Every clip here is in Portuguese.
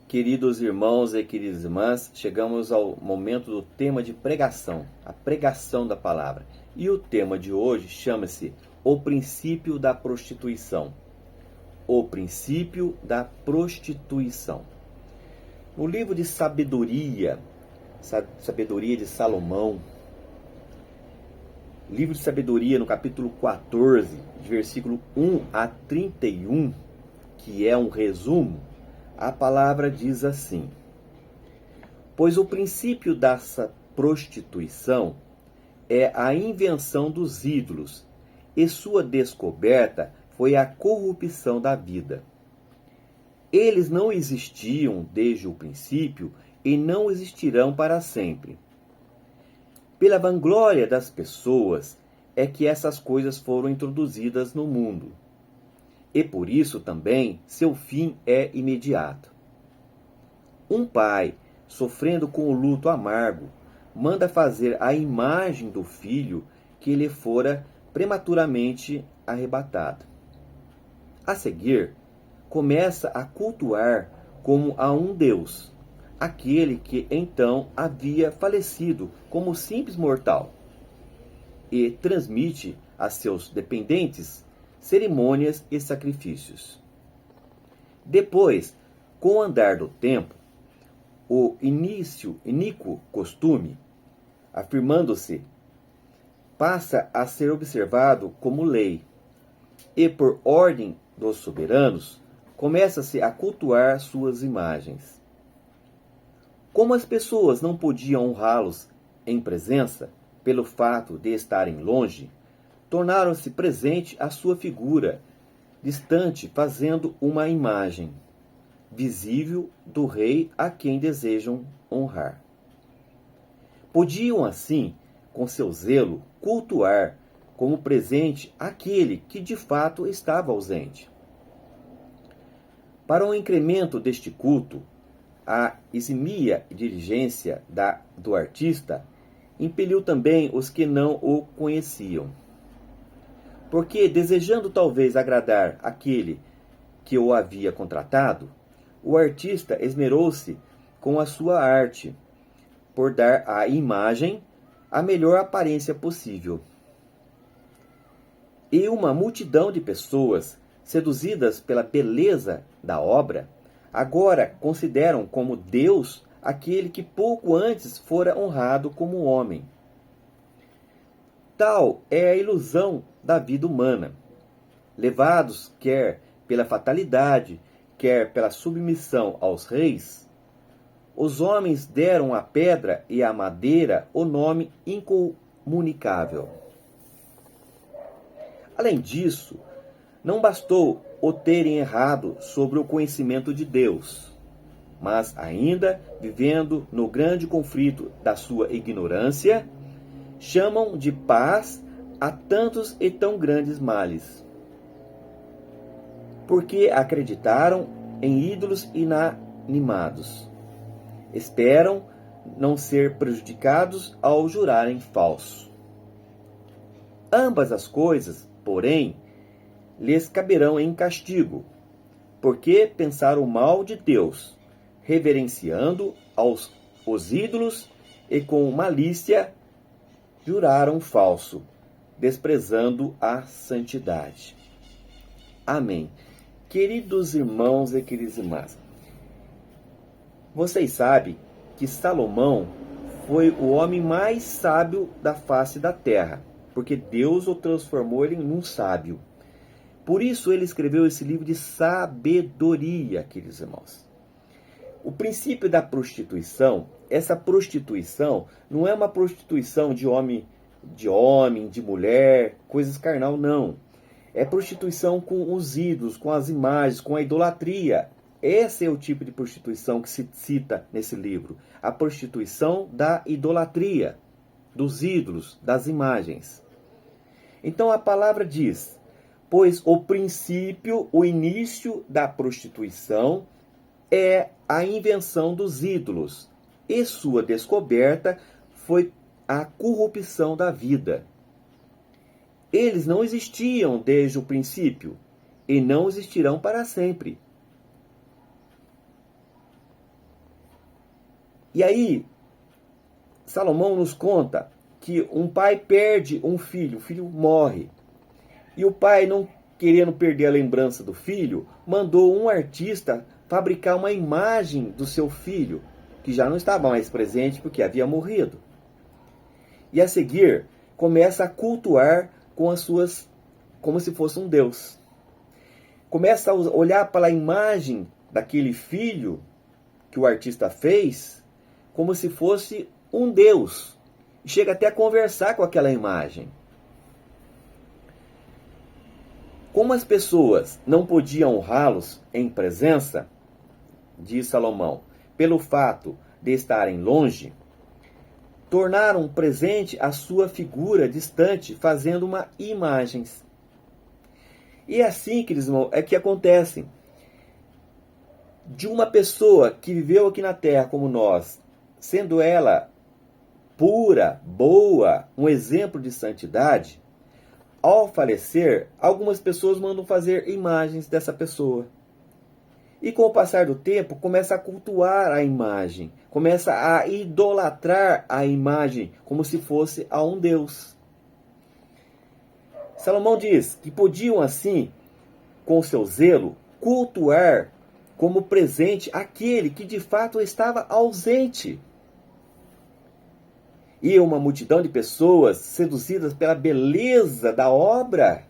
Queridos irmãos e queridas irmãs, chegamos ao momento do tema de pregação, a pregação da palavra. E o tema de hoje chama-se O Princípio da Prostituição. O Princípio da Prostituição. No livro de Sabedoria de Salomão, livro de Sabedoria, no capítulo 14, de versículo 1 a 31, que é um resumo, a palavra diz assim: pois o princípio dessa prostituição é a invenção dos ídolos, e sua descoberta foi a corrupção da vida. Eles não existiam desde o princípio e não existirão para sempre. Pela vanglória das pessoas é que essas coisas foram introduzidas no mundo. E por isso também seu fim é imediato. Um pai, sofrendo com o luto amargo, manda fazer a imagem do filho que lhe fora prematuramente arrebatado. A seguir, começa a cultuar como a um Deus, aquele que então havia falecido como simples mortal, e transmite a seus dependentes cerimônias e sacrifícios. Depois, com o andar do tempo, o iníquo costume, afirmando-se, passa a ser observado como lei, e por ordem dos soberanos, começa-se a cultuar suas imagens. Como as pessoas não podiam honrá-los em presença, pelo fato de estarem longe, tornaram-se presente a sua figura, distante, fazendo uma imagem visível do rei a quem desejam honrar. Podiam, assim, com seu zelo, cultuar como presente aquele que de fato estava ausente. Para o incremento deste culto, a eximia diligência do artista impeliu também os que não o conheciam. Porque, desejando talvez agradar aquele que o havia contratado, o artista esmerou-se com a sua arte por dar à imagem a melhor aparência possível. E uma multidão de pessoas, seduzidas pela beleza da obra, agora consideram como Deus aquele que pouco antes fora honrado como homem. Tal é a ilusão da vida humana. Levados quer pela fatalidade, quer pela submissão aos reis, os homens deram à pedra e à madeira o nome incomunicável. Além disso, não bastou o terem errado sobre o conhecimento de Deus, mas ainda, vivendo no grande conflito da sua ignorância, chamam de paz a tantos e tão grandes males. Porque acreditaram em ídolos inanimados. Esperam não ser prejudicados ao jurarem falso. Ambas as coisas, porém, lhes caberão em castigo, porque pensaram mal de Deus, reverenciando os ídolos e com malícia juraram falso, desprezando a santidade. Amém. Queridos irmãos e queridas irmãs, vocês sabem que Salomão foi o homem mais sábio da face da terra, porque Deus o transformou ele em um sábio. Por isso ele escreveu esse livro de sabedoria, queridos irmãos. O princípio da prostituição, essa prostituição não é uma prostituição de homem, de mulher, coisas carnal, não. É prostituição com os ídolos, com as imagens, com a idolatria. Esse é o tipo de prostituição que se cita nesse livro. A prostituição da idolatria, dos ídolos, das imagens. Então a palavra diz: pois o princípio, o início da prostituição é a invenção dos ídolos, e sua descoberta foi a corrupção da vida. Eles não existiam desde o princípio, e não existirão para sempre. E aí, Salomão nos conta que um pai perde um filho, o filho morre. E o pai, não querendo perder a lembrança do filho, mandou um artista fabricar uma imagem do seu filho, que já não estava mais presente porque havia morrido. E a seguir, começa a cultuar com as suas, como se fosse um deus. Começa a olhar para a imagem daquele filho que o artista fez, como se fosse um deus. E chega até a conversar com aquela imagem. Como as pessoas não podiam honrá-los em presença, diz Salomão, pelo fato de estarem longe, tornaram presente a sua figura distante, fazendo uma imagem. E é assim, queridos irmãos, é que acontece. De uma pessoa que viveu aqui na terra como nós, sendo ela pura, boa, um exemplo de santidade, ao falecer, algumas pessoas mandam fazer imagens dessa pessoa. E com o passar do tempo, começa a cultuar a imagem, começa a idolatrar a imagem como se fosse a um Deus. Salomão diz que podiam assim, com seu zelo, cultuar como presente aquele que de fato estava ausente. E uma multidão de pessoas seduzidas pela beleza da obra,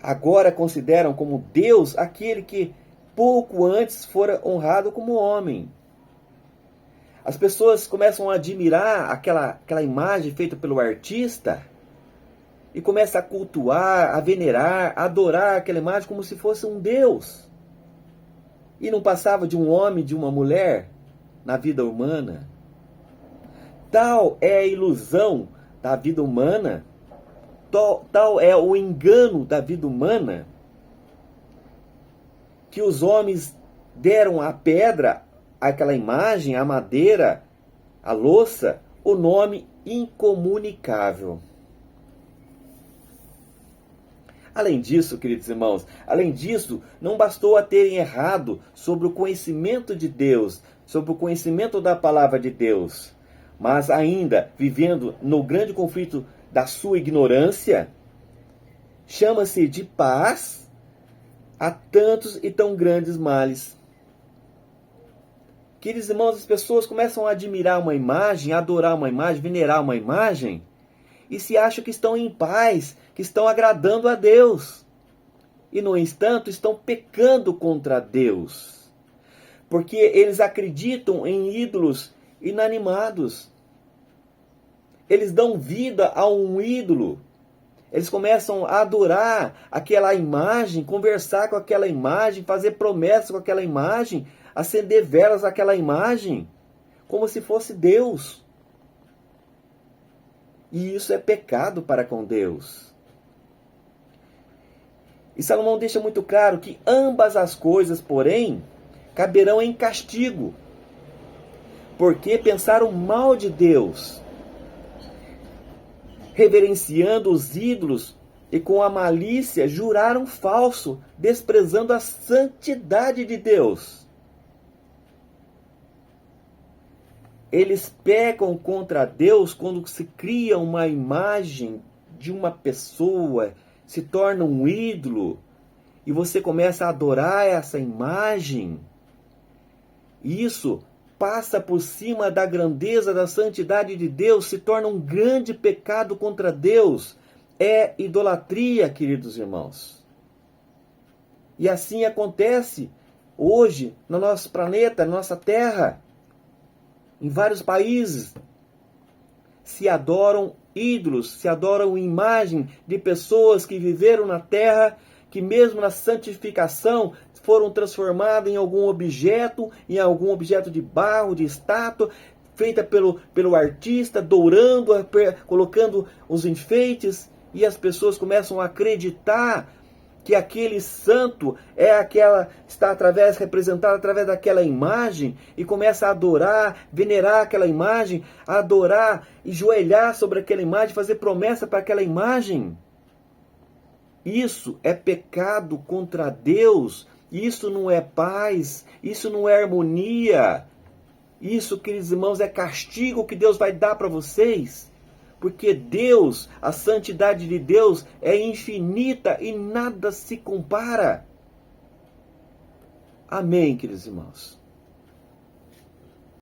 agora consideram como Deus aquele que pouco antes fora honrado como homem. As pessoas começam a admirar aquela imagem feita pelo artista e começam a cultuar, a venerar, a adorar aquela imagem como se fosse um Deus. E não passava de um homem, de uma mulher na vida humana. Tal é a ilusão da vida humana, tal é o engano da vida humana, que os homens deram à pedra, àquela imagem, à madeira, à louça, o nome incomunicável. Além disso, queridos irmãos, não bastou a terem errado sobre o conhecimento de Deus, sobre o conhecimento da palavra de Deus, mas ainda vivendo no grande conflito da sua ignorância, chama-se de paz a tantos e tão grandes males. Queridos irmãos, as pessoas começam a admirar uma imagem, a adorar uma imagem, venerar uma imagem, e se acham que estão em paz, que estão agradando a Deus. E, no entanto, estão pecando contra Deus. Porque eles acreditam em ídolos inanimados. Eles dão vida a um ídolo. Eles começam a adorar aquela imagem, conversar com aquela imagem, fazer promessas com aquela imagem, acender velas àquela imagem, como se fosse Deus. E isso é pecado para com Deus. E Salomão deixa muito claro que ambas as coisas, porém, caberão em castigo, porque pensaram mal de Deus, reverenciando os ídolos e com a malícia juraram falso, desprezando a santidade de Deus. Eles pecam contra Deus quando se cria uma imagem de uma pessoa, se torna um ídolo, e você começa a adorar essa imagem. Isso passa por cima da grandeza, da santidade de Deus, se torna um grande pecado contra Deus. É idolatria, queridos irmãos. E assim acontece hoje no nosso planeta, na nossa terra. Em vários países se adoram ídolos, se adoram imagem de pessoas que viveram na terra, que mesmo na santificação foram transformadas em algum objeto de barro, de estátua, feita pelo artista, dourando, colocando os enfeites, e as pessoas começam a acreditar que aquele santo está representado através daquela imagem, e começa a adorar, venerar aquela imagem, a adorar e joelhar sobre aquela imagem, fazer promessa para aquela imagem. Isso é pecado contra Deus, isso não é paz, isso não é harmonia, Isso, queridos irmãos, é castigo que Deus vai dar para vocês. Porque Deus, a santidade de Deus é infinita e nada se compara. Amém, queridos irmãos.